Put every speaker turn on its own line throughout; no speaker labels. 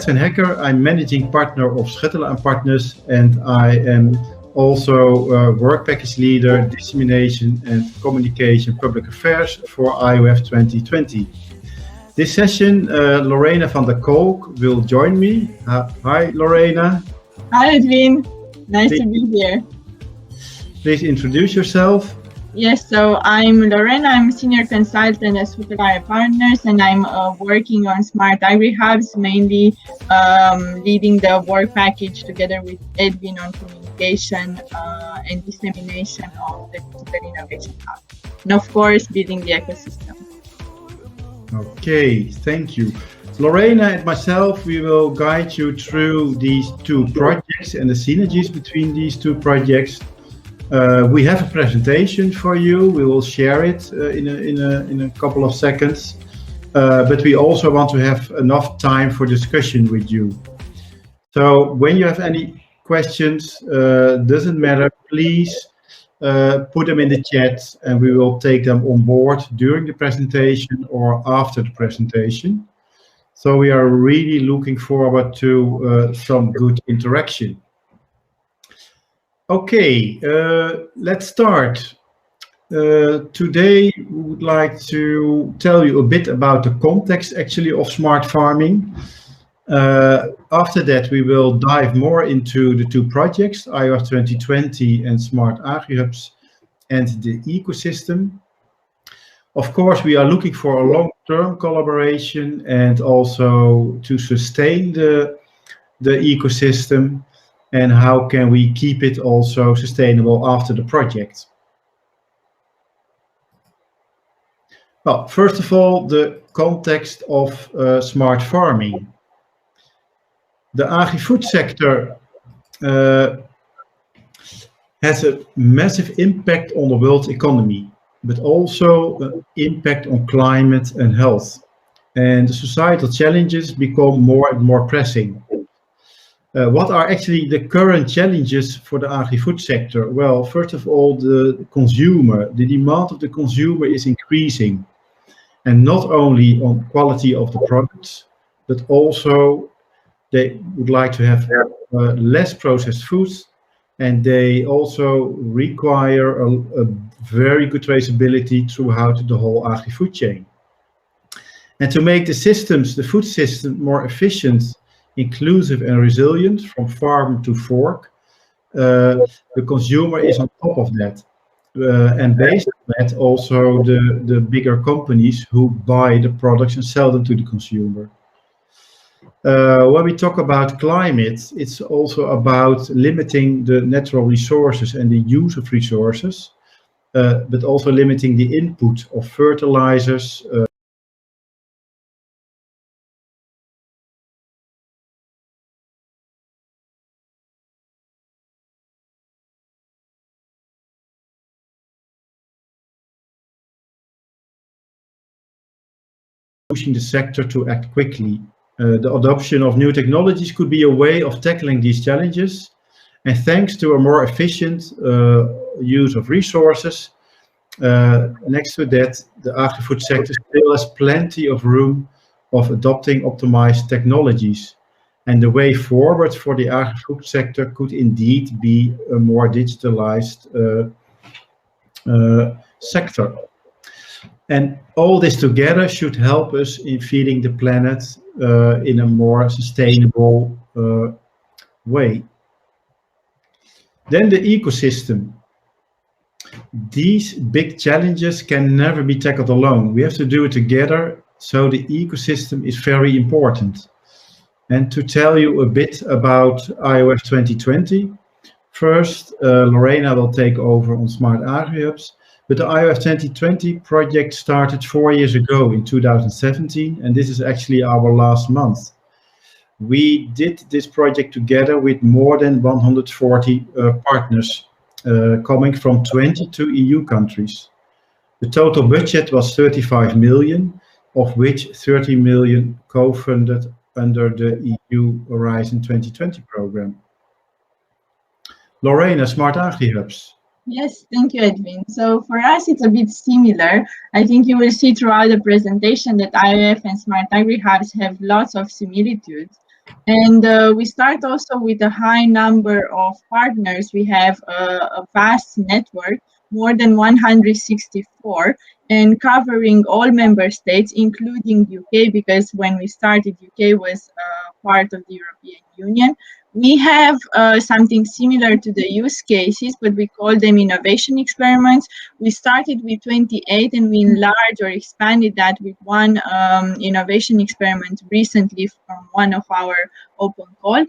Edwin Hecker. I'm managing partner of Schuttelaar&Partners, and I am also work package leader, dissemination and communication public affairs for IoF2020. This session, Lorena van der Kolk will join me. Hi, Lorena.
Hi, Edwin. Nice to be here.
Please introduce yourself.
Yes, so I'm Lorena. I'm a senior consultant at Schuttelaar&Partners, and I'm working on SmartAgriHubs, mainly leading the work package together with Edwin on communication and dissemination of the Digital Innovation Hub. And of course, building the ecosystem.
Okay, thank you. Lorena and myself, we will guide you through these two projects and the synergies between these two projects. We have a presentation for you. We will share it in a couple of seconds, but we also want to have enough time for discussion with you. So when you have any questions, doesn't matter, please put them in the chat and we will take them on board during the presentation or after the presentation. So we are really looking forward to some good interaction. Okay, let's start. Today we would like to tell you a bit about the context actually of smart farming. After that we will dive more into the two projects, IoF2020 and SmartAgriHubs and the ecosystem. Of course, we are looking for a long-term collaboration and also to sustain the ecosystem. And how can we keep it also sustainable after the project? Well, first of all, the context of smart farming. The agri-food sector has a massive impact on the world economy, but also an impact on climate and health. And the societal challenges become more and more pressing. What are actually the current challenges for the agri-food sector? Well, first of all, the consumer, the demand of the consumer is increasing. And not only on quality of the products, but also they would like to have less processed foods, and they also require a very good traceability throughout the whole agri-food chain. And to make the systems, the food system, more efficient, inclusive and resilient from farm to fork, the consumer is on top of that. And based on that, also the bigger companies who buy the products and sell them to the consumer. When we talk about climate, it's also about limiting the natural resources and the use of resources, but also limiting the input of fertilizers, pushing the sector to act quickly. The adoption of new technologies could be a way of tackling these challenges, and thanks to a more efficient use of resources, next to that, the agri-food sector still has plenty of room of adopting optimized technologies. And the way forward for the agri-food sector could indeed be a more digitalized sector. And all this together should help us in feeding the planet in a more sustainable way. Then the ecosystem. These big challenges can never be tackled alone. We have to do it together, so the ecosystem is very important. And to tell you a bit about IoF2020, first Lorena will take over on SmartAgriHubs. But the IoF2020 project started 4 years ago in 2017, and this is actually our last month. We did this project together with more than 140 partners coming from 22 EU countries. The total budget was 35 million, of which 30 million co-funded under the EU Horizon 2020 program. Lorena, SmartAgriHubs.
Yes, thank you, Edwin. So for us, it's a bit similar. I think you will see throughout the presentation that IoF and SmartAgriHubs have lots of similitudes. And we start also with a high number of partners. We have a vast network, more than 164, and covering all member states, including UK, because when we started, UK was part of the European Union. We have something similar to the use cases, but we call them innovation experiments. We started with 28 and we enlarged or expanded that with one innovation experiment recently from one of our open call.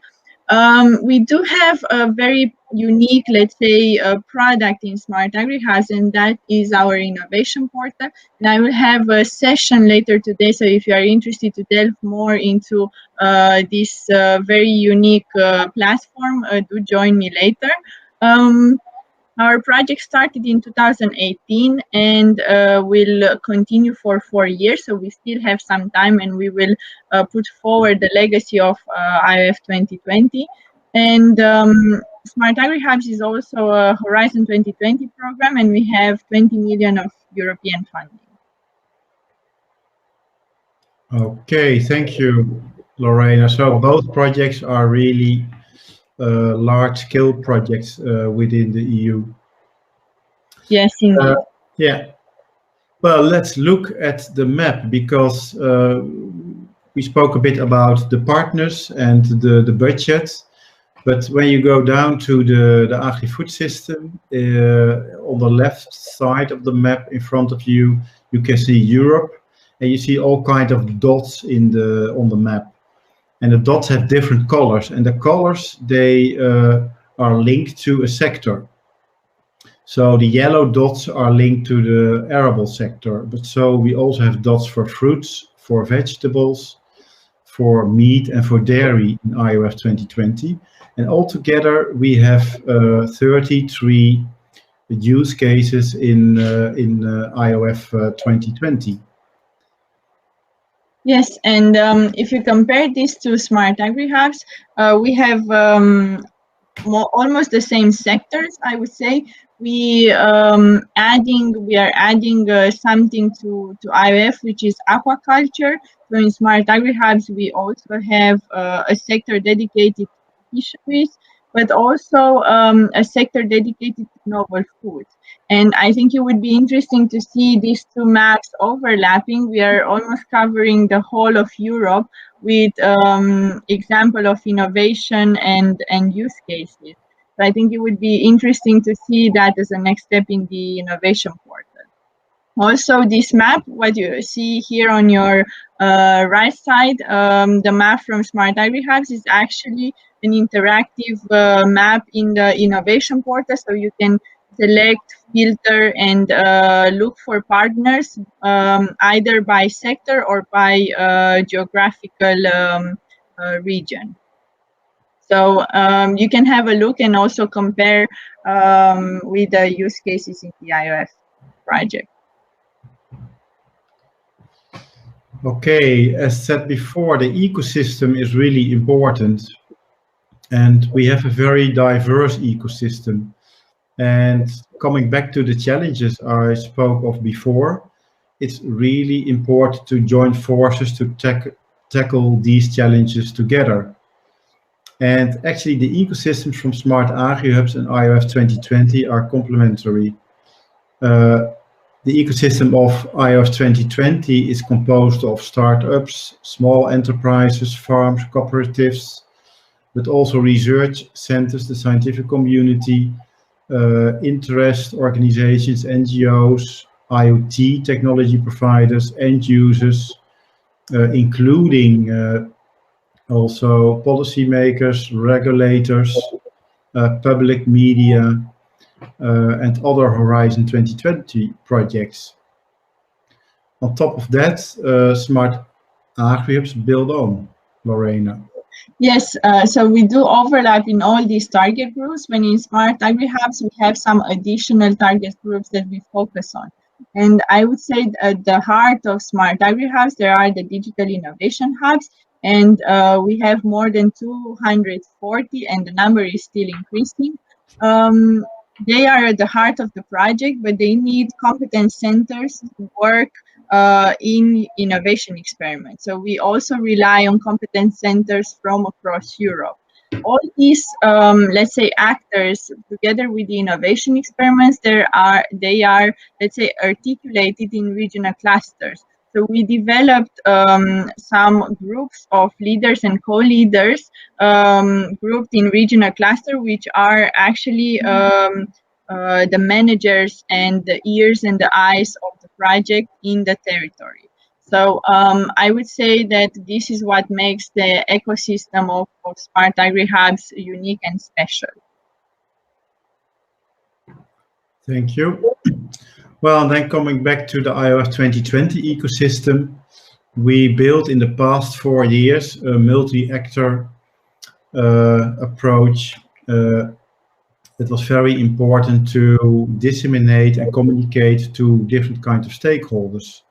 We do have a very unique, let's say, product in SmartAgriHubs, and that is our innovation portal. And I will have a session later today, so if you are interested to delve more into this very unique platform, do join me later. Our project started in 2018 and will continue for 4 years, so we still have some time, and we will put forward the legacy of IoF 2020. And SmartAgriHubs is also a Horizon 2020 program, and we have 20 million of European funding.
Okay, thank you, Lorena. So both projects are really large-scale projects within the EU.
Yes, indeed.
Yeah. Well, let's look at the map, because we spoke a bit about the partners and the budget. But when you go down to the Agri-food system, on the left side of the map in front of you, you can see Europe, and you see all kinds of dots on the map. And the dots have different colors, and the colors, they are linked to a sector. So the yellow dots are linked to the arable sector, but so we also have dots for fruits, for vegetables, for meat, and for dairy in IoF 2020. And altogether we have 33 use cases in IoF 2020.
Yes, and if you compare this to SmartAgriHubs, we have almost the same sectors, I would say. We are adding something to IoF, which is aquaculture. So in SmartAgriHubs, we also have a sector dedicated to fisheries, but also a sector dedicated to novel foods. And I think it would be interesting to see these two maps overlapping. We are almost covering the whole of Europe with example of innovation and use cases. So I think it would be interesting to see that as a next step in the innovation portal. Also, this map, what you see here on your right side, the map from SmartAgriHubs is actually an interactive map in the innovation portal, so you can select, filter, and look for partners either by sector or by geographical region. So you can have a look and also compare with the use cases in the IoF project.
Okay, as said before, the ecosystem is really important, and we have a very diverse ecosystem. And coming back to the challenges I spoke of before, it's really important to join forces to tackle these challenges together. And actually, the ecosystems from SmartAgriHubs and IoF 2020 are complementary. The ecosystem of IoF 2020 is composed of startups, small enterprises, farms, cooperatives, but also research centers, the scientific community, interest organizations, NGOs, IoT technology providers, end users, including also policymakers, regulators, public media, and other Horizon 2020 projects. On top of that, SmartAgriHubs build on, Lorena.
Yes, so we do overlap in all these target groups. When in SmartAgriHubs, we have some additional target groups that we focus on. And I would say at the heart of Smart Agri-Hubs, there are the digital innovation hubs, and we have more than 240, and the number is still increasing. They are at the heart of the project, but they need competence centers to work in innovation experiments. So we also rely on competence centers from across Europe. All these, let's say, actors, together with the innovation experiments, they are, let's say, articulated in regional clusters. So we developed some groups of leaders and co-leaders grouped in regional cluster, which are actually the managers and the ears and the eyes of the project in the territory. So I would say that this is what makes the ecosystem of Smart Agri-Hubs unique and special.
Thank you. Well, then coming back to the IoF2020 ecosystem, we built in the past 4 years a multi-actor approach. It was very important to disseminate and communicate to different kinds of stakeholders.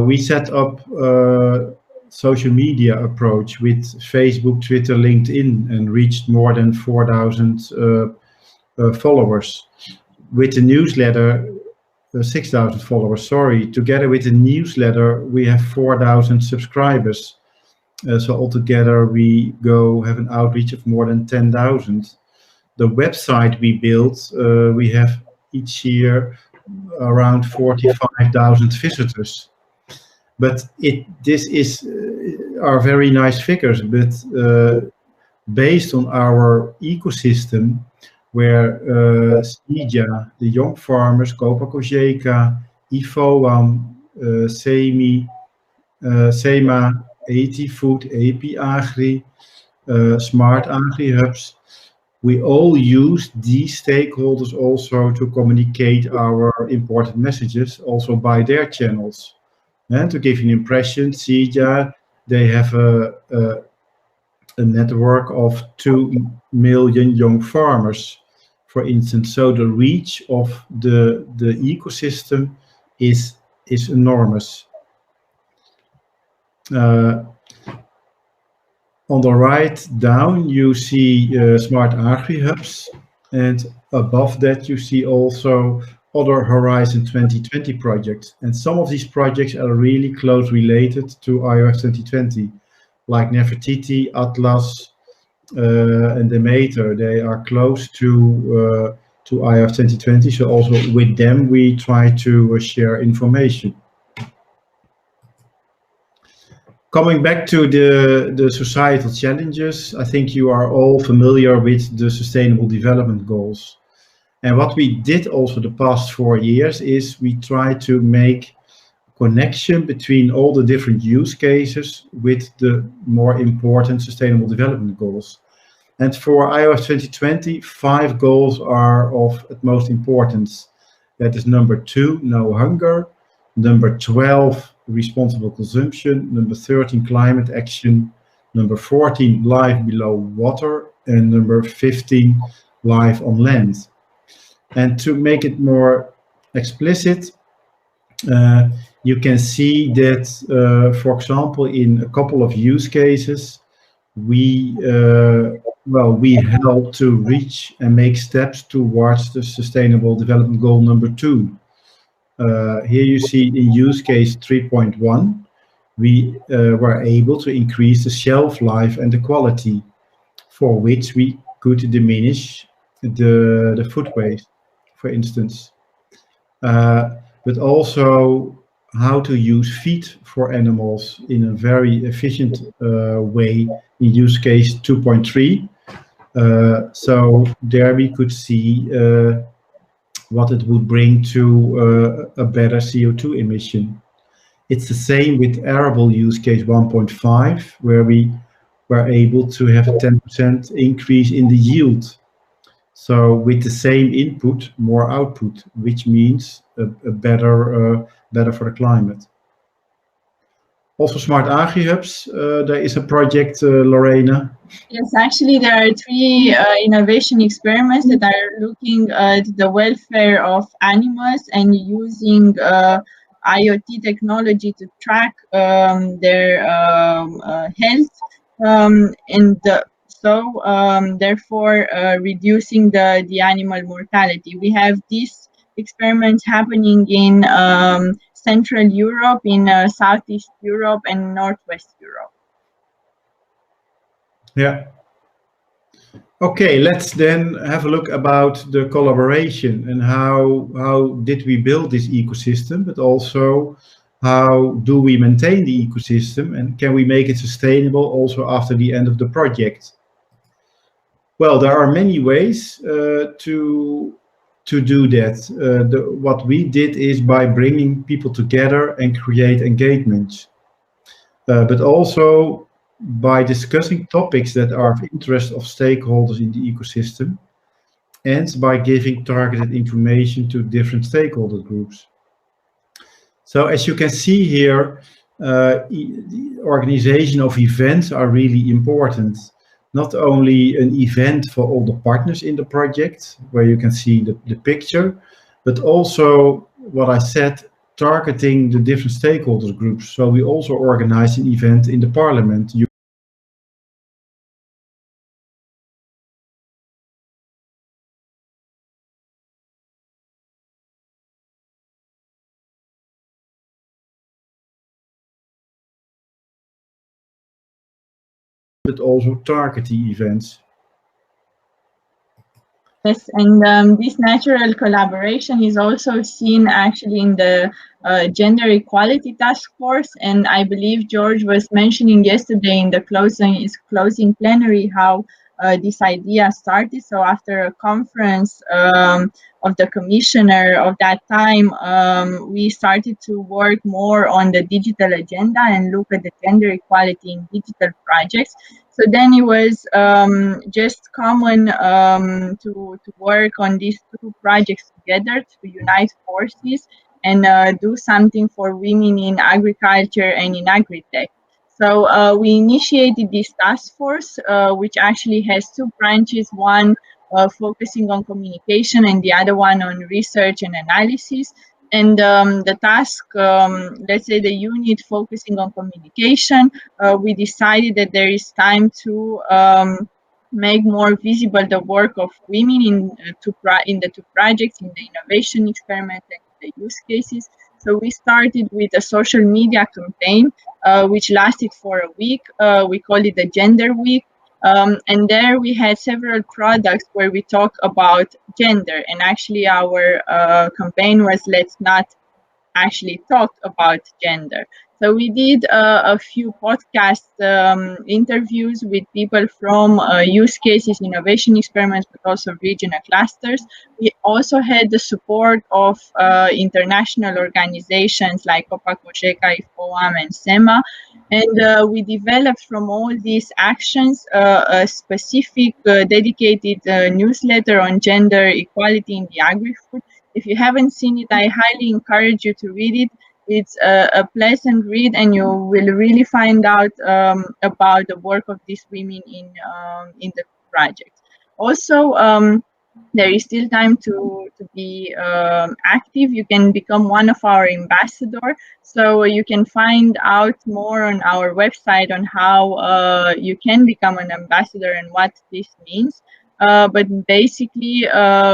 We set up a social media approach with Facebook, Twitter, LinkedIn, and reached more than 4,000 followers. With the newsletter, 6,000 followers, sorry. Together with the newsletter, we have 4,000 subscribers. So altogether, we have an outreach of more than 10,000. The website we built, we have each year around 45,000 visitors. But this are very nice figures, but based on our ecosystem, where SIGA, the young farmers, COPA-COGECA, IFOAM, SEMA, AG-food, AP Agri, SmartAgriHubs, we all use these stakeholders also to communicate our important messages also by their channels. And to give you an impression, SIGA, they have a network of 2 million young farmers, for instance. So the reach of the ecosystem is enormous. On the right down, you see Smart Agri-Hubs, and above that you see also other Horizon 2020 projects. And some of these projects are really close related to IoF2020, like Nefertiti, Atlas, and Demeter. They are close to IoF2020, so also with them we try to share information. Coming back to the societal challenges, I think you are all familiar with the Sustainable Development Goals. And what we did also the past 4 years is we try to make a connection between all the different use cases with the more important Sustainable Development Goals. And for IoF2020, 5 goals are of utmost importance. That is number 2, no hunger. Number 12, responsible consumption. Number 13, climate action. Number 14, life below water. And number 15, life on land. And to make it more explicit, you can see that, for example, in a couple of use cases, we help to reach and make steps towards the Sustainable Development Goal number 2. Here you see in use case 3.1, we were able to increase the shelf life and the quality, for which we could diminish the food waste, for instance. But also how to use feed for animals in a very efficient way in use case 2.3. So there we could see what it would bring to a better CO2 emission. It's the same with arable use case 1.5, where we were able to have a 10% increase in the yield. So with the same input, more output, which means a better for the climate. Also SmartAgriHubs, there is a project, Lorena.
Yes, actually there are three innovation experiments that are looking at the welfare of animals and using IoT technology to track their health, therefore reducing the animal mortality. We have these experiments happening in Central Europe, in Southeast Europe, and Northwest Europe.
Yeah. Okay, let's then have a look about the collaboration and how did we build this ecosystem, but also how do we maintain the ecosystem and can we make it sustainable also after the end of the project? Well, there are many ways to do that. What we did is by bringing people together and create engagement, but also by discussing topics that are of interest of stakeholders in the ecosystem and by giving targeted information to different stakeholder groups. So as you can see here, the organization of events are really important. Not only an event for all the partners in the project, where you can see the picture, but also what I said, targeting the different stakeholder groups. So we also organize an event in the parliament. But also target the events.
Yes, and this natural collaboration is also seen actually in the Gender Equality Task Force, and I believe George was mentioning yesterday in the closing plenary how this idea started. So after a conference of the commissioner of that time, we started to work more on the digital agenda and look at the gender equality in digital projects. So then it was just common to work on these two projects together, to unite forces and do something for women in agriculture and in agri-tech. So we initiated this task force, which actually has two branches, one focusing on communication and the other one on research and analysis. And the task, let's say the unit focusing on communication, we decided that there is time to make more visible the work of women in the two projects, in the innovation experiment and the use cases. So we started with a social media campaign, which lasted for a week. We called it the Gender Week. And there we had several products where we talk about gender, and actually our campaign was let's not actually talk about gender. So we did a few podcast interviews with people from use cases, innovation experiments, but also regional clusters. We also had the support of international organizations like COPA-COGECA, IFOAM, and SEMA. And we developed from all these actions a specific dedicated newsletter on gender equality in the agri-food. If you haven't seen it, I highly encourage you to read it. It's a pleasant read, and you will really find out about the work of these women in the project. Also, there is still time to be active. You can become one of our ambassadors. So you can find out more on our website on how you can become an ambassador and what this means. But basically,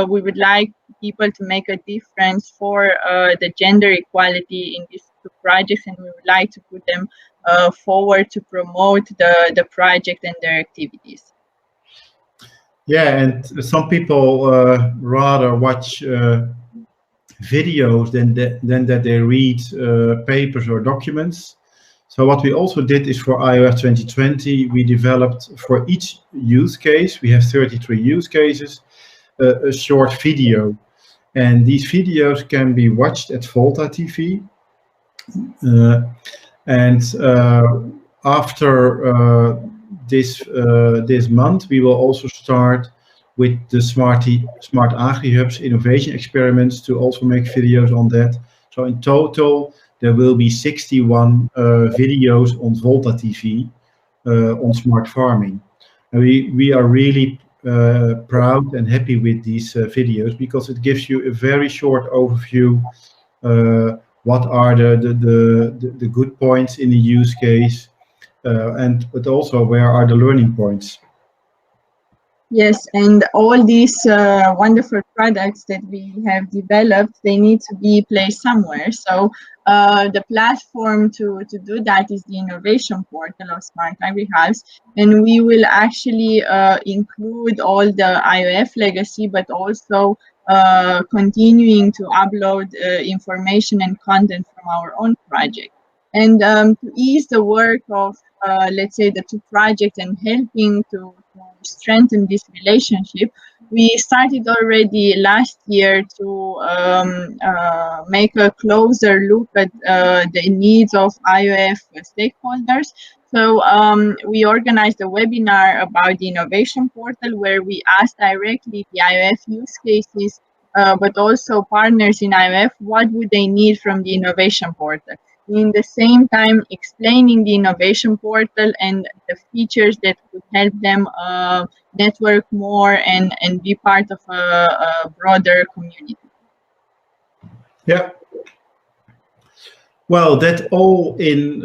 we would like people to make a difference for the gender equality in these two projects, and we would like to put them forward to promote the project and their activities.
Yeah, and some people rather watch videos than that they read papers or documents. So what we also did is for IoF 2020, we developed for each use case, we have 33 use cases, a short video. And these videos can be watched at VOLTA TV. After this month, we will also start with the SmartAgriHubs innovation experiments to also make videos on that. So in total, there will be 61 videos on VOLTA TV on smart farming. And we are really proud and happy with these videos because it gives you a very short overview. What are the good points in the use case, but also where are the learning points?
Yes, and all these wonderful products that we have developed, they need to be placed somewhere. So the platform to do that is the innovation portal of SmartAgriHubs, and we will actually include all the IoF legacy, but also continuing to upload information and content from our own project. And to ease the work of, let's say, the two projects and helping to strengthen this relationship, we started already last year to make a closer look at the needs of IoF stakeholders. So we organized a webinar about the innovation portal where we asked directly the IoF use cases, but also partners in IoF, what would they need from the innovation portal? In the same time, explaining the innovation portal and the features that could help them network more and be part of a broader community.
Yeah. Well, that all in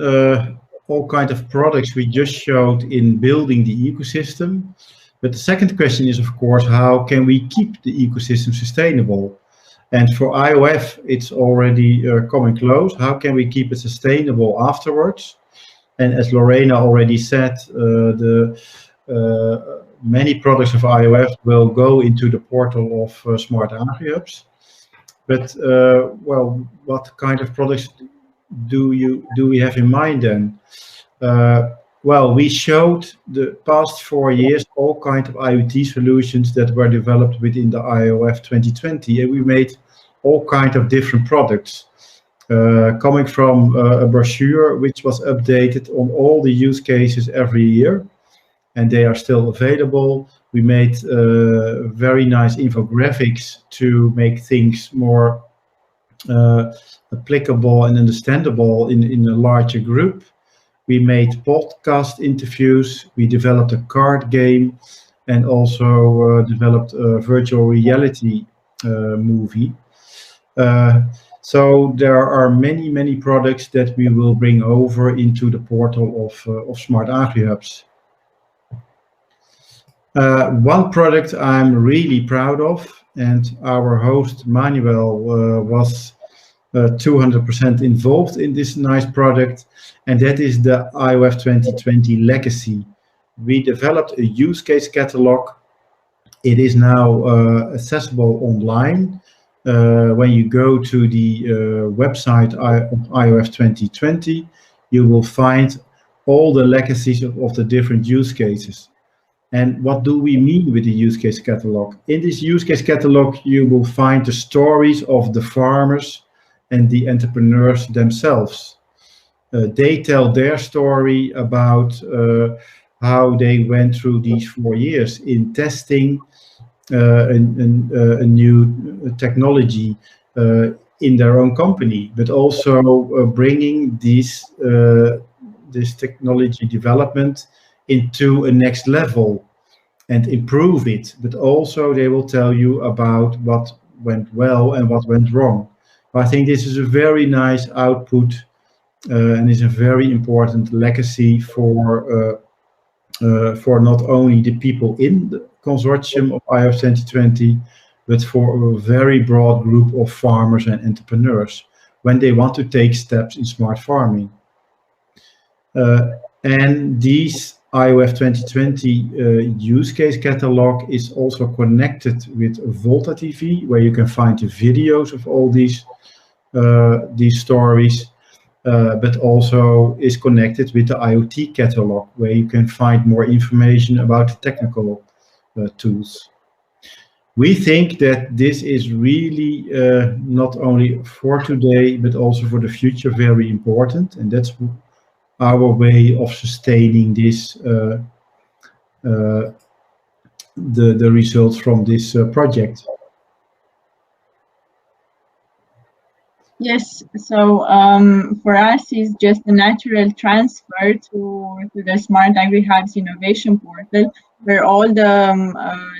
all kind of products we just showed in building the ecosystem. But the second question is, of course, how can we keep the ecosystem sustainable? And for IoF, it's already coming close. How can we keep it sustainable afterwards? And as Lorena already said, many products of IoF will go into the portal of SmartAgriHubs. But well, what kind of products do we have in mind then? Well, we showed the past 4 years all kinds of IoT solutions that were developed within the IoF2020, and we made all kinds of different products, coming from a brochure which was updated on all the use cases every year, and they are still available. We made very nice infographics to make things more applicable and understandable in a larger group. We made podcast interviews, we developed a card game, and also developed a virtual reality movie. So there are many products that we will bring over into the portal of SmartAgriHubs. One product I'm really proud of, and our host Manuel was 200% involved in this nice product, and that is the IoF2020 legacy. We developed a use case catalog. It is now accessible online. When you go to the website of IoF2020, you will find all the legacies of the different use cases. And what do we mean with the use case catalog? In this use case catalog, you will find the stories of the farmers and the entrepreneurs themselves. They tell their story about how they went through these 4 years in testing a new technology in their own company, but also bringing this technology development into a next level and improve it. But also they will tell you about what went well and what went wrong. I think this is a very nice output and is a very important legacy for not only the people in the consortium of IoF2020, but for a very broad group of farmers and entrepreneurs when they want to take steps in smart farming. And these IoF2020 use case catalog is also connected with VOLTA TV, where you can find the videos of all these stories, but also is connected with the IoT catalog, where you can find more information about the technical tools. We think that this is really not only for today, but also for the future very important, and that's our way of sustaining this, the results from this project.
Yes, so for us, it's just a natural transfer to the Smart Agri-Hubs innovation portal, where all the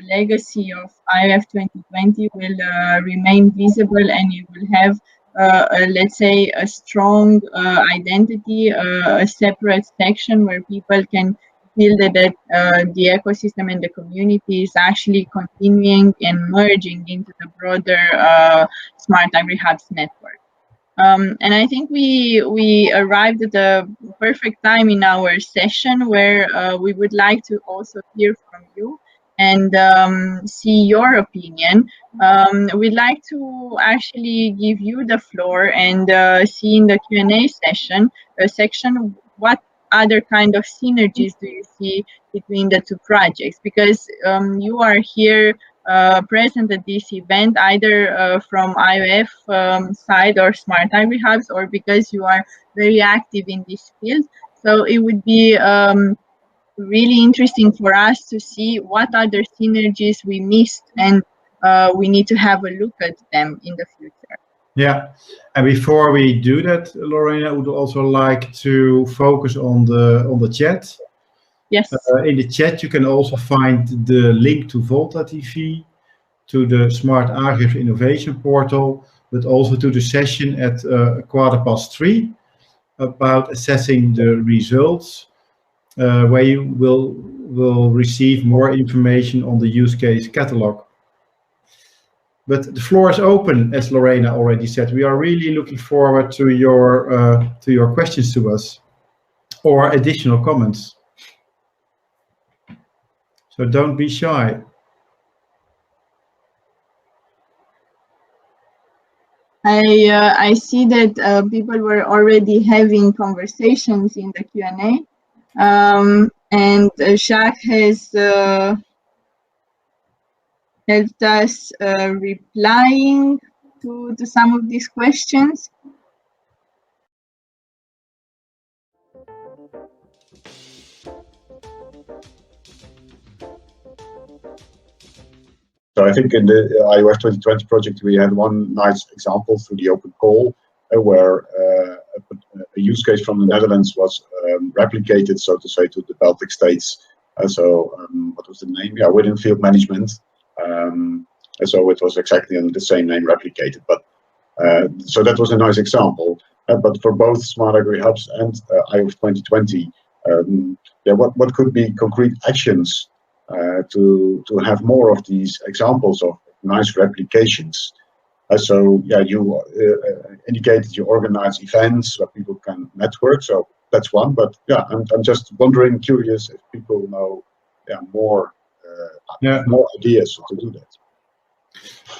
legacy of IoF 2020 will remain visible, and it will have, let's say, a strong identity, a separate section where people can feel that the ecosystem and the community is actually continuing and merging into the broader Smart Agri-Hubs network. And I think we arrived at the perfect time in our session where we would like to also hear from you and see your opinion. We'd like to actually give you the floor and see in the Q&A section what other kind of synergies do you see between the two projects, because you are here present at this event, either from IoF side or Smart Agri-Hubs, or because you are very active in this field. So it would be really interesting for us to see what other synergies we missed, and we need to have a look at them in the future.
Yeah, and before we do that, Lorena, I would also like to focus on the chat.
Yes.
In the chat, you can also find the link to VOLTA TV, to the Smart Agri Innovation Portal, but also to the session at 3:15 about assessing the results, where you will receive more information on the use case catalog. But the floor is open, as Lorena already said. We are really looking forward to your questions to us or additional comments. So don't be shy.
I see that people were already having conversations in the Q&A, and Jacques has helped us replying to some of these questions.
So I think in the IoF 2020 project, we had one nice example through the open call where a use case from the Netherlands was replicated, so to say, to the Baltic states. What was the name? Yeah, within field management. So it was exactly the same name replicated. But so that was a nice example. But for both Smart Agri-Hubs and IoF 2020, what could be concrete actions to have more of these examples of nice replications? So yeah, you indicated you organize events where people can network. So that's one. But yeah, I'm just wondering, curious if people know more ideas to do that.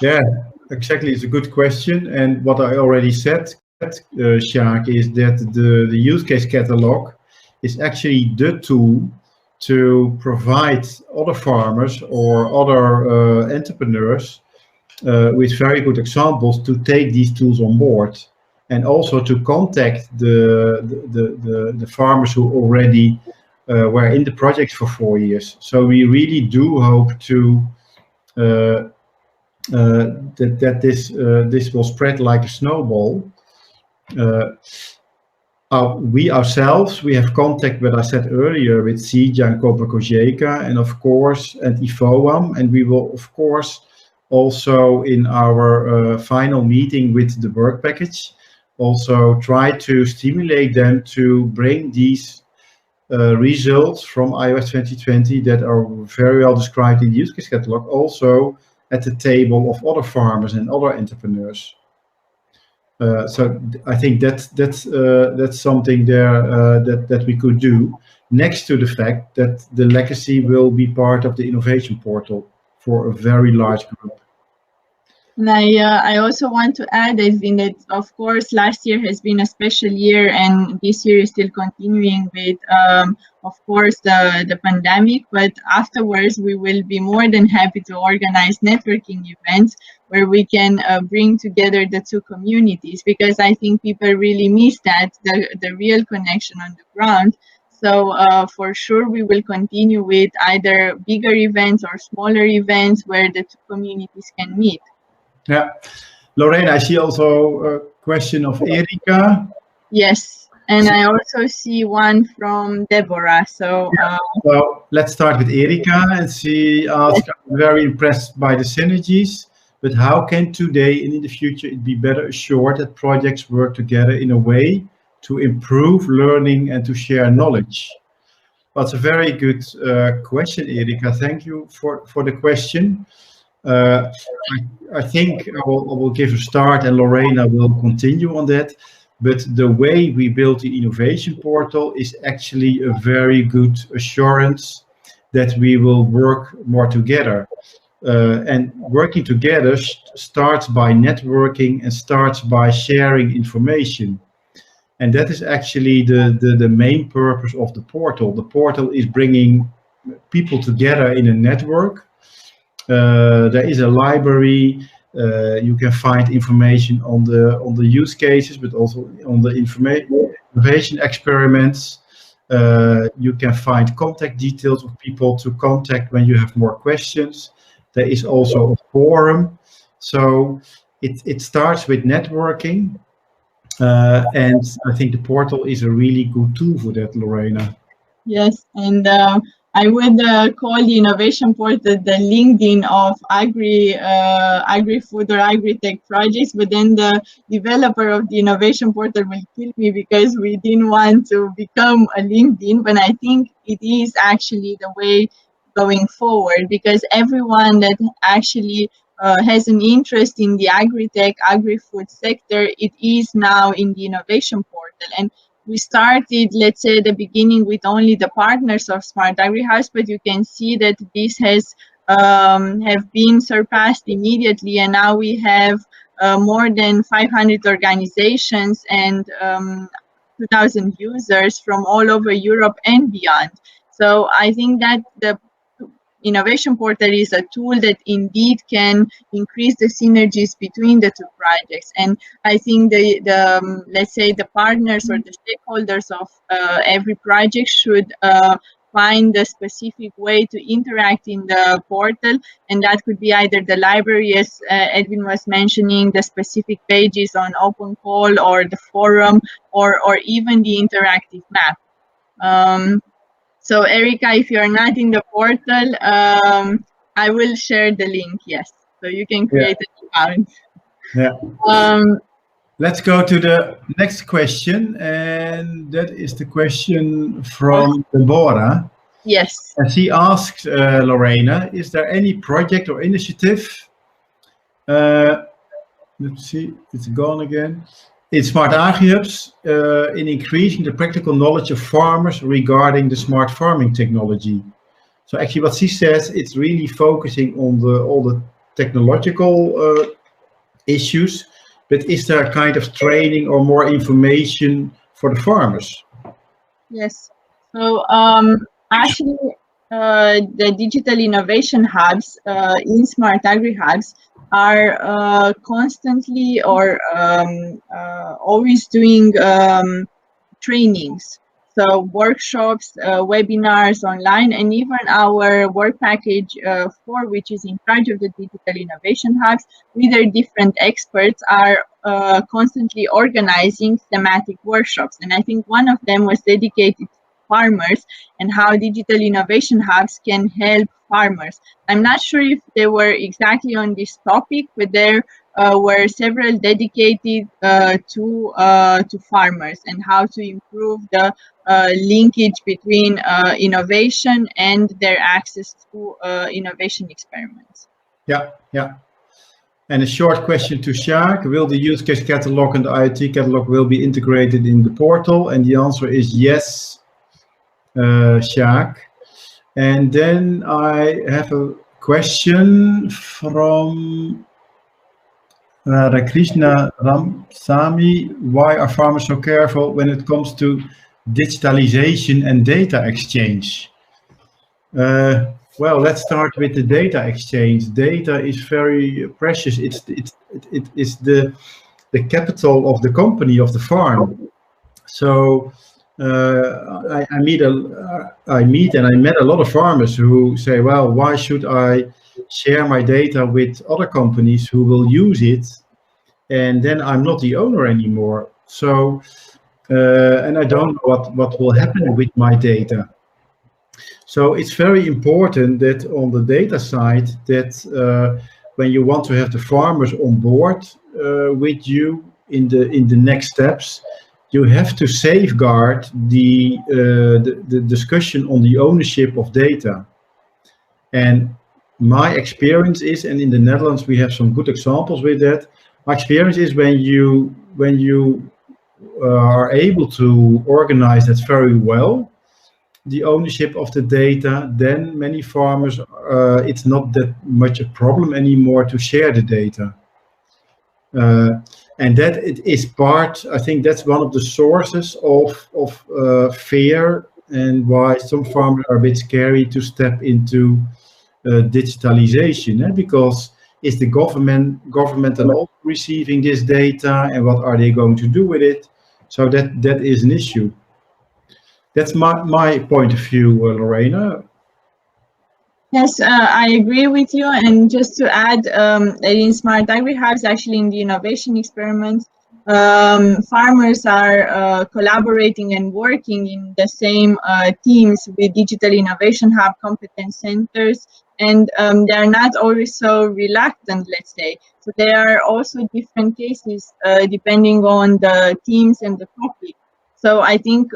Yeah, exactly. It's a good question. And what I already said, Jacques, is that the use case catalog is actually the tool to provide other farmers or other entrepreneurs with very good examples to take these tools on board, and also to contact the farmers who already were in the project for 4 years. So we really do hope to that this will spread like a snowball. We ourselves, we have contact, but I said earlier, with COPA and COPA-COGECA, and of course, and IFOAM, and we will, of course, also in our final meeting with the work package, also try to stimulate them to bring these results from IoF 2020 that are very well described in the use case catalog, also at the table of other farmers and other entrepreneurs. So I think that's something there that we could do, next to the fact that the legacy will be part of the innovation portal for a very large group.
And I also want to add, Edwin, that of course last year has been a special year, and this year is still continuing with, of course, the pandemic. But afterwards, we will be more than happy to organize networking events where we can bring together the two communities, because I think people really miss that, the real connection on the ground. So for sure, we will continue with either bigger events or smaller events where the two communities can meet.
Yeah, Lorena, I see also question of Erika.
Yes, and I also see one from Deborah. So,
so let's start with Erika, and she asked, I'm very impressed by the synergies, but how can today and in the future it be better assured that projects work together in a way to improve learning and to share knowledge? That's a very good question, Erika. Thank you for the question. I think I will give a start and Lorena will continue on that. But the way we built the innovation portal is actually a very good assurance that we will work more together. And working together starts by networking and starts by sharing information. And that is actually the main purpose of the portal. The portal is bringing people together in a network. There is a library. You can find information on the use cases, but also on the innovation experiments. You can find contact details of people to contact when you have more questions. There is also a forum. So it starts with networking. And I think the portal is a really good tool for that, Lorena.
Yes, and I would call the innovation portal the LinkedIn of agri-food or agri-tech projects, but then the developer of the innovation portal will kill me because we didn't want to become a LinkedIn, but I think it is actually the way going forward, because everyone that actually has an interest in the agri-tech, agri-food sector, it is now in the innovation portal. And we started, let's say, at the beginning with only the partners of SmartAgriHubs, but you can see that this has have been surpassed immediately, and now we have more than 500 organizations and 2,000 users from all over Europe and beyond. So I think that the innovation portal is a tool that indeed can increase the synergies between the two projects. And I think the let's say the partners or the stakeholders of every project should find a specific way to interact in the portal, and that could be either the library, as Edwin was mentioning, the specific pages on open call, or the forum, or even the interactive map. So Erika, if you're not in the portal, I will share the link, yes. So you can create an account.
Yeah. Let's go to the next question, and that is the question from Deborah.
Yes.
And she asked Lorena, is there any project or initiative, let's see, it's gone again, in SmartAgriHubs in increasing the practical knowledge of farmers regarding the smart farming technology? So actually what she says, it's really focusing on all the technological issues, but is there a kind of training or more information for the farmers?
Yes. So actually the digital innovation hubs in SmartAgriHubs are constantly or always doing trainings, so workshops, webinars online, and even our work package 4, which is in charge of the digital innovation hubs, with their different experts, are constantly organizing thematic workshops. And I think one of them was dedicated to farmers and how digital innovation hubs can help farmers. I'm not sure if they were exactly on this topic, but there were several dedicated to farmers and how to improve the linkage between innovation and their access to innovation experiments.
Yeah, yeah. And a short question to Sjaak, will the use case catalog and the IoT catalog will be integrated in the portal? And the answer is yes, Sjaak. And then I have a question from Krishna Ramsamy. Why are farmers so careful when it comes to digitalization and data exchange? Well, let's start with the data exchange. Data is very precious. It is the capital of the company, of the farm. So I met a lot of farmers who say, well, why should I share my data with other companies who will use it and then I'm not the owner anymore. So, and I don't know what will happen with my data. So it's very important that on the data side, that when you want to have the farmers on board with you in the next steps, you have to safeguard the discussion on the ownership of data. And my experience is, and in the Netherlands we have some good examples with that. My experience is when you are able to organize that very well, the ownership of the data, then many farmers, it's not that much a problem anymore to share the data. And that it is part, I think that's one of the sources of fear, and why some farmers are a bit scary to step into digitalization, because is the government and all receiving this data, and what are they going to do with it? So that is an issue. That's my point of view, Lorena.
Yes, I agree with you. And just to add, in SmartAgriHubs, actually in the innovation experiments, farmers are collaborating and working in the same teams with Digital Innovation Hub competence centers, and they're not always so reluctant, let's say. So there are also different cases depending on the teams and the topic. So I think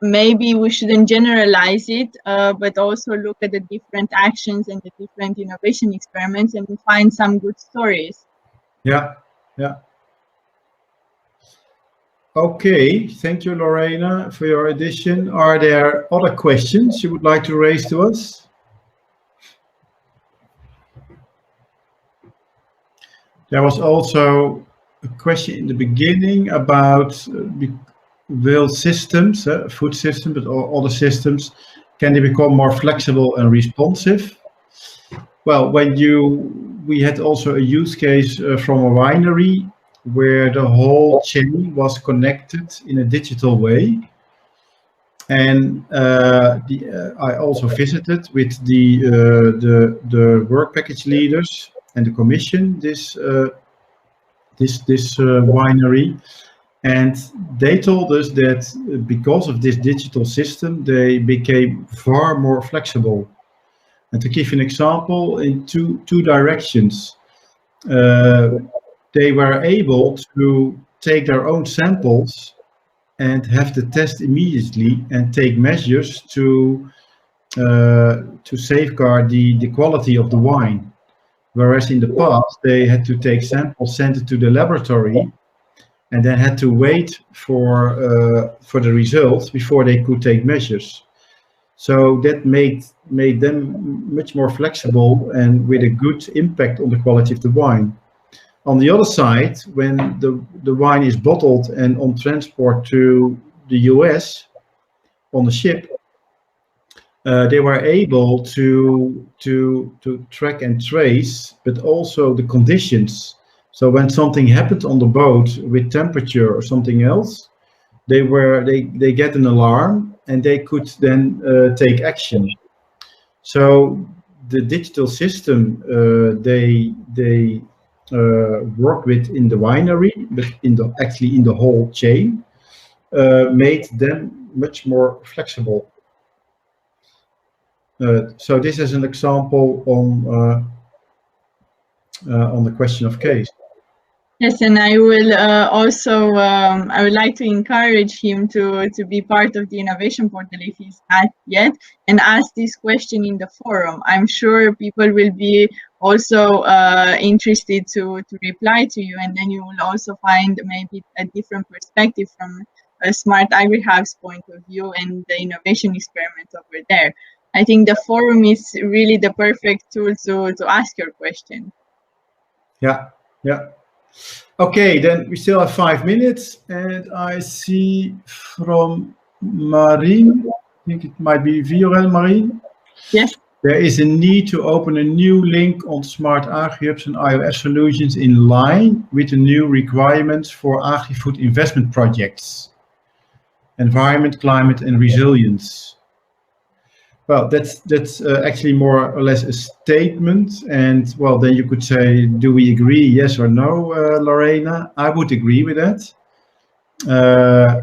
maybe we shouldn't generalize it, but also look at the different actions and the different innovation experiments and find some good stories.
Yeah. Okay, thank you, Lorena, for your addition. Are there other questions you would like to raise to us? There was also a question in the beginning about will systems, food systems, but all other systems, can they become more flexible and responsive? Well, we had also a use case from a winery where the whole chain was connected in a digital way. And I also visited with the work package leaders and the commission this winery. And they told us that because of this digital system, they became far more flexible. And to give you an example, in two directions, they were able to take their own samples and have the test immediately and take measures to safeguard the quality of the wine. Whereas in the past, they had to take samples, send it to the laboratory, and then had to wait for the results before they could take measures. So that made them much more flexible and with a good impact on the quality of the wine. On the other side, when the wine is bottled and on transport to the US on the ship, they were able to track and trace, but also the conditions. So when something happened on the boat with temperature or something else, they get an alarm and they could then take action. So the digital system they work with in the winery, but actually in the whole chain, made them much more flexible. So this is an example on the question of case.
Yes, and I will also, I would like to encourage him to be part of the innovation portal if he's not yet, and ask this question in the forum. I'm sure people will be also interested to reply to you, and then you will also find maybe a different perspective from a SmartAgriHubs point of view and the innovation experiment over there. I think the forum is really the perfect tool to ask your question.
Yeah. Okay, then we still have 5 minutes, and I see from Marine, I think it might be Viorel, Marine.
Yes.
There is a need to open a new link on SmartAgriHubs and IoF solutions in line with the new requirements for agri-food investment projects, environment, climate, and resilience. Well, that's actually more or less a statement, and well, then you could say, do we agree, yes or no, Lorena? I would agree with that. I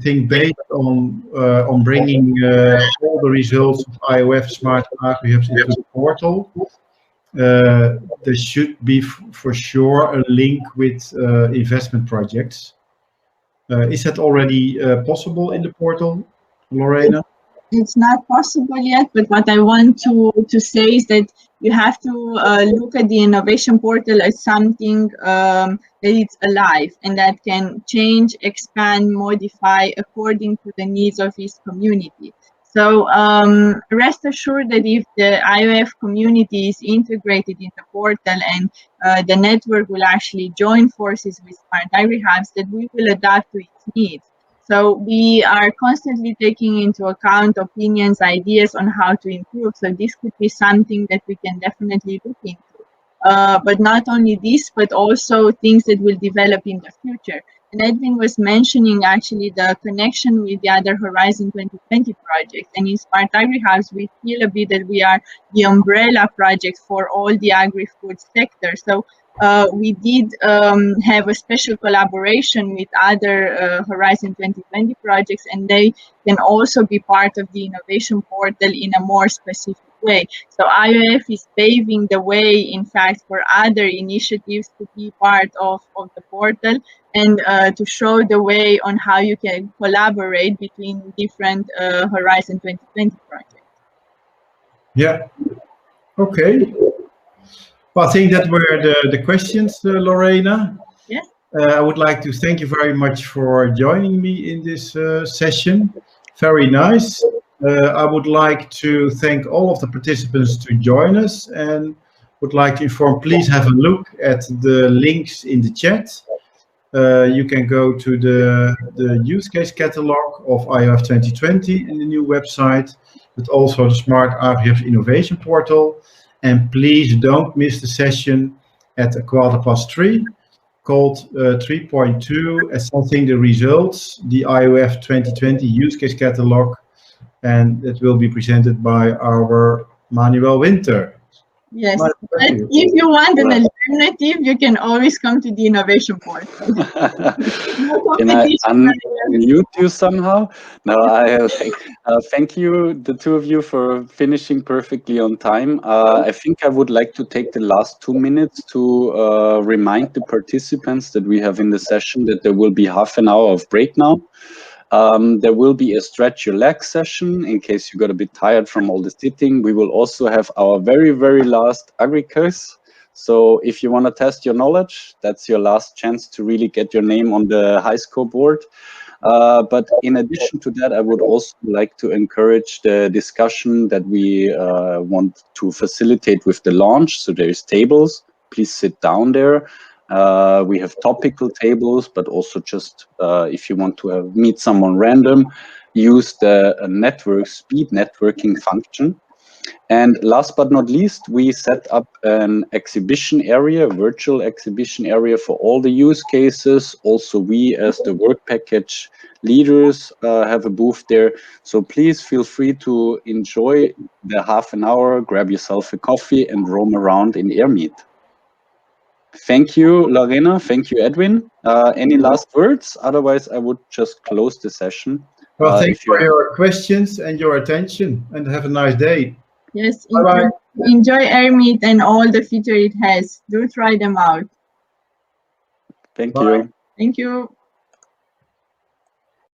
think based on bringing all the results of IoF SmartAgriHubs into the portal, there should be for sure a link with investment projects. Is that already possible in the portal, Lorena?
It's not possible yet, but what I want to say is that you have to look at the innovation portal as something that it's alive and that can change, expand, modify according to the needs of its community. So rest assured that if the IoF community is integrated in the portal and the network will actually join forces with SmartAgriHubs, that we will adapt to its needs. So we are constantly taking into account opinions, ideas on how to improve. So this could be something that we can definitely look into. But not only this, but also things that will develop in the future. And Edwin was mentioning actually the connection with the other Horizon 2020 projects. And in SmartAgriHubs, we feel a bit that we are the umbrella project for all the agri-food sector. So we did have a special collaboration with other Horizon 2020 projects, and they can also be part of the innovation portal in a more specific way. So IoF is paving the way, in fact, for other initiatives to be part of the portal and to show the way on how you can collaborate between different Horizon 2020 projects.
Yeah. Okay. Well, I think that were the questions, Lorena.
Yes.
I would like to thank you very much for joining me in this session. Very nice. I would like to thank all of the participants to join us, and would like to inform, please have a look at the links in the chat. You can go to the use case catalog of IoF2020 in the new website, but also the SmartAgriHubs innovation portal. And please don't miss the session at 3:15 called 3.2 assessing the results, the IoF2020 use case catalog, and it will be presented by our Manuel Winter.
Yes, but if you want an alternative, you can always come to the innovation portal.
Can I unmute you somehow? No, thank you, the two of you, for finishing perfectly on time. I think I would like to take the last 2 minutes to remind the participants that we have in the session that there will be half an hour of break now. There will be a stretch your legs session in case you got a bit tired from all the sitting. We will also have our very, very last agri-quiz. So if you want to test your knowledge, that's your last chance to really get your name on the high score board. But in addition to that, I would also like to encourage the discussion that we want to facilitate with the launch. So there is tables. Please sit down there. We have topical tables, but also just if you want to meet someone random, use the network speed networking function. And last but not least, we set up an exhibition area, virtual exhibition area for all the use cases. Also, we as the work package leaders have a booth there. So please feel free to enjoy the half an hour, grab yourself a coffee and roam around in AirMeet. Thank you, Lorena. Thank you, Edwin. Any last words? Otherwise, I would just close the session.
Well, thanks for your questions and your attention, and have a nice day.
Yes,
Bye-bye.
enjoy AirMeet and all the features it has. Do try them out.
Thank you.
Thank you.